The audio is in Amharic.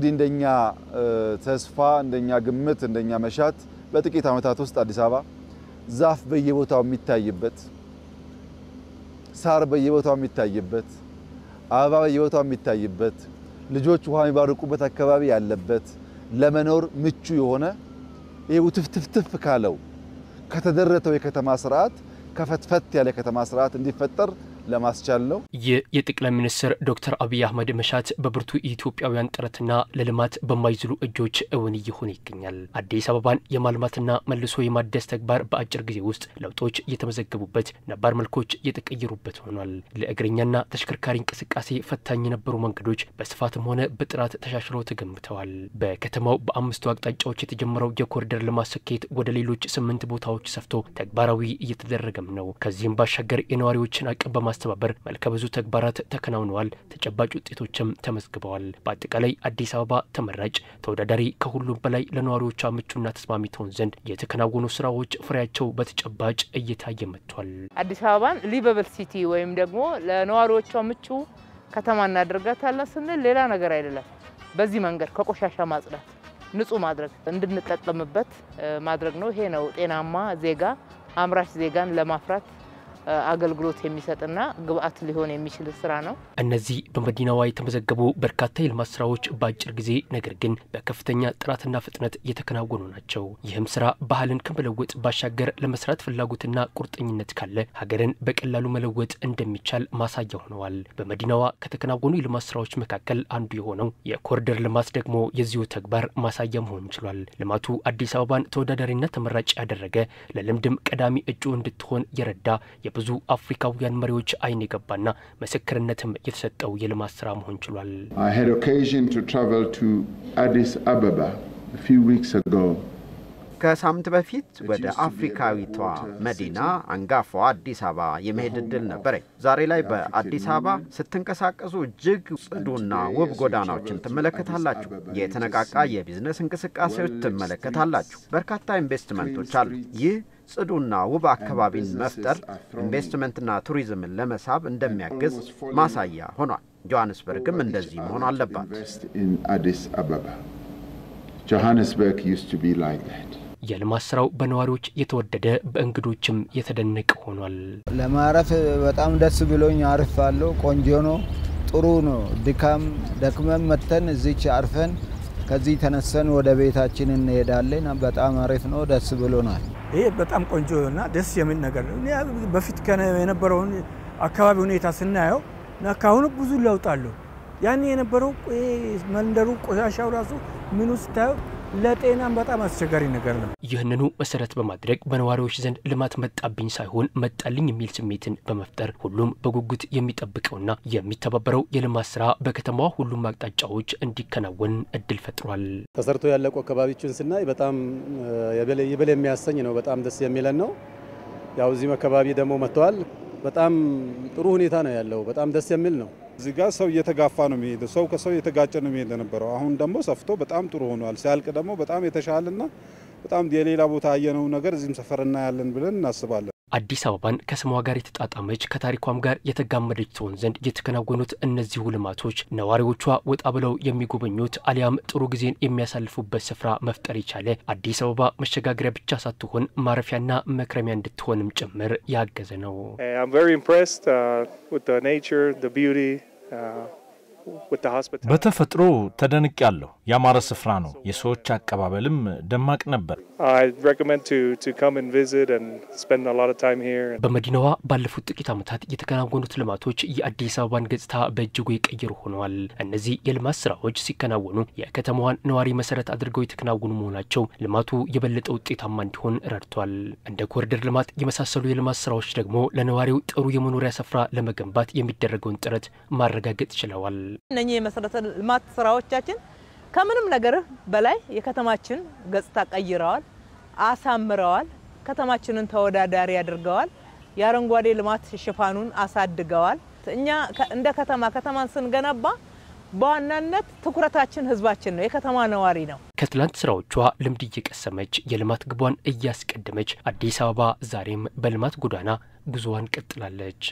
እንግዲህ እንደኛ ተስፋ እንደኛ ግምት እንደኛ መሻት በጥቂት ዓመታት ውስጥ አዲስ አበባ ዛፍ በየቦታው የሚታይበት ሳር በየቦታው የሚታይበት አበባ በየቦታው የሚታይበት ልጆች ውሃ የሚባርቁበት አካባቢ ያለበት ለመኖር ምቹ የሆነ ይሄ ውትፍትፍትፍ ካለው ከተደረተው የከተማ ስርዓት ከፈትፈት ያለ ከተማ ስርዓት እንዲፈጠር ለማስቻል ነው። የጠቅላይ ሚኒስትር ዶክተር አብይ አህመድ መሻት በብርቱ ኢትዮጵያውያን ጥረትና ለልማት በማይዝሉ እጆች እውን እየሆነ ይገኛል። አዲስ አበባን የማልማትና መልሶ የማደስ ተግባር በአጭር ጊዜ ውስጥ ለውጦች የተመዘገቡበት ነባር መልኮች የተቀየሩበት ሆኗል። ለእግረኛና ተሽከርካሪ እንቅስቃሴ ፈታኝ የነበሩ መንገዶች በስፋትም ሆነ በጥራት ተሻሽለው ተገንብተዋል። በከተማው በአምስቱ አቅጣጫዎች የተጀመረው የኮሪደር ልማት ስኬት ወደ ሌሎች 8 ቦታዎች ሰፍቶ ተግባራዊ እየተደረገም ነው። ከዚህም ባሻገር የነዋሪዎችን አቅም ማስተባበር መልከ ብዙ ተግባራት ተከናውነዋል። ተጨባጭ ውጤቶችም ተመዝግበዋል። በአጠቃላይ አዲስ አበባ ተመራጭ ተወዳዳሪ ከሁሉም በላይ ለነዋሪዎቿ ምቹና ተስማሚ ትሆን ዘንድ የተከናወኑ ስራዎች ፍሬያቸው በተጨባጭ እየታየ መጥቷል። አዲስ አበባን ሊቨብል ሲቲ ወይም ደግሞ ለነዋሪዎቿ ምቹ ከተማ እናደርጋታለን ስንል ሌላ ነገር አይደለም። በዚህ መንገድ ከቆሻሻ ማጽዳት ንጹህ ማድረግ እንድንጠቀምበት ማድረግ ነው። ይሄ ነው ጤናማ ዜጋ አምራች ዜጋን ለማፍራት አገልግሎት የሚሰጥና ግብአት ሊሆን የሚችል ስራ ነው። እነዚህ በመዲናዋ የተመዘገቡ በርካታ የልማት ስራዎች በአጭር ጊዜ ነገር ግን በከፍተኛ ጥራትና ፍጥነት የተከናወኑ ናቸው። ይህም ስራ ባህልን ከመለወጥ ባሻገር ለመስራት ፍላጎትና ቁርጠኝነት ካለ ሀገርን በቀላሉ መለወጥ እንደሚቻል ማሳያ ሆነዋል። በመዲናዋ ከተከናወኑ የልማት ስራዎች መካከል አንዱ የሆነው የኮሪደር ልማት ደግሞ የዚሁ ተግባር ማሳያ መሆን ችሏል። ልማቱ አዲስ አበባን ተወዳዳሪና ተመራጭ ያደረገ ለልምድም ቀዳሚ እጩ እንድትሆን የረዳ ብዙ አፍሪካውያን መሪዎች አይን የገባና መስክርነትም የተሰጠው የልማት ስራ መሆን ችሏል። I had occasion to travel to Addis Ababa a few weeks ago. ከሳምንት በፊት ወደ አፍሪካዊቷ መዲና አንጋፋዋ አዲስ አበባ የመሄድ ዕድል ነበረኝ። ዛሬ ላይ በአዲስ አበባ ስትንቀሳቀሱ እጅግ ጽዱና ውብ ጎዳናዎችን ትመለከታላችሁ። የተነቃቃ የቢዝነስ እንቅስቃሴዎች ትመለከታላችሁ። በርካታ ኢንቨስትመንቶች አሉ። ይህ ጽዱና ውብ አካባቢን መፍጠር ኢንቨስትመንትና ቱሪዝምን ለመሳብ እንደሚያግዝ ማሳያ ሆኗል። ጆሃንስበርግም እንደዚህ መሆን አለባት። Johannesburg used to be like that. የልማት ስራው በነዋሪዎች የተወደደ በእንግዶችም የተደነቀ ሆኗል። ለማረፍ በጣም ደስ ብሎኝ አርፋለሁ። ቆንጆ ነው፣ ጥሩ ነው። ድካም ደክመን መተን እዚች አርፈን ከዚህ ተነስተን ወደ ቤታችን እንሄዳለን። በጣም አሪፍ ነው፣ ደስ ብሎናል። ይሄ በጣም ቆንጆና ደስ የሚል ነገር ነው። በፊት የነበረው አካባቢ ሁኔታ ስናየው ካሁን ብዙ ለውጥ አለው። ያን የነበረው መንደሩ ቆሻሻው ራሱ ምን ውስጣው ለጤናም በጣም አስቸጋሪ ነገር ነው። ይህንኑ መሰረት በማድረግ በነዋሪዎች ዘንድ ልማት መጣብኝ ሳይሆን መጣልኝ የሚል ስሜትን በመፍጠር ሁሉም በጉጉት የሚጠብቀውና የሚተባበረው የልማት ስራ በከተማዋ ሁሉም አቅጣጫዎች እንዲከናወን እድል ፈጥሯል። ተሰርቶ ያለቁ አካባቢዎችን ስናይ በጣም የበለ የሚያሰኝ ነው። በጣም ደስ የሚለን ነው። ያው እዚህ አካባቢ ደግሞ መጥቷል። በጣም ጥሩ ሁኔታ ነው ያለው። በጣም ደስ የሚል ነው። እዚህ ጋር ሰው እየተጋፋ ነው የሚሄደው። ሰው ከሰው እየተጋጨ ነው የሚሄድ ነበር። አሁን ደግሞ ሰፍቶ በጣም ጥሩ ሆኗል። ሲያልቅ ደግሞ በጣም የተሻለና በጣም የሌላ ቦታ ያየነው ነገር እዚህም ሰፈርና ያለን ብለን እናስባለን። አዲስ አበባን ከስሟ ጋር የተጣጣመች ከታሪኳም ጋር የተጋመደች ትሆን ዘንድ የተከናወኑት እነዚህ ልማቶች ነዋሪዎቿ ወጣ ብለው የሚጎበኙት አሊያም ጥሩ ጊዜን የሚያሳልፉበት ስፍራ መፍጠር የቻለ አዲስ አበባ መሸጋገሪያ ብቻ ሳትሆን ማረፊያና መክረሚያ እንድትሆንም ጭምር ያገዘ ነው። I'm very impressed with the nature, the beauty. በተፈጥሮ ተደንቄያለሁ። ያማረ ስፍራ ነው። የሰዎች አቀባበልም ደማቅ ነበር። I recommend to come and visit and spend a lot of time here. በመዲናዋ ባለፉት ጥቂት ዓመታት የተከናወኑት ልማቶች የአዲስ አበባን ገጽታ በእጅጉ የቀየሩ ሆነዋል። እነዚህ የልማት ስራዎች ሲከናወኑ የከተማዋን ነዋሪ መሰረት አድርገው የተከናወኑ መሆናቸው ልማቱ የበለጠ ውጤታማ እንዲሆን ረድቷል። እንደ ኮሪደር ልማት የመሳሰሉ የልማት ስራዎች ደግሞ ለነዋሪው ጥሩ የመኖሪያ ስፍራ ለመገንባት የሚደረገውን ጥረት ማረጋገጥ ችለዋል። እነኚህ የመሰረተ ልማት ስራዎቻችን ከምንም ነገር በላይ የከተማችን ገጽታ ቀይረዋል፣ አሳምረዋል፣ ከተማችንን ተወዳዳሪ አድርገዋል፣ የአረንጓዴ ልማት ሽፋኑን አሳድገዋል። እኛ እንደ ከተማን ስንገነባ በዋናነት ትኩረታችን ህዝባችን ነው፣ የከተማ ነዋሪ ነው። ከትላንት ስራዎቿ ልምድ እየቀሰመች የልማት ግቧን እያስቀደመች አዲስ አበባ ዛሬም በልማት ጎዳና ጉዞዋን ቀጥላለች።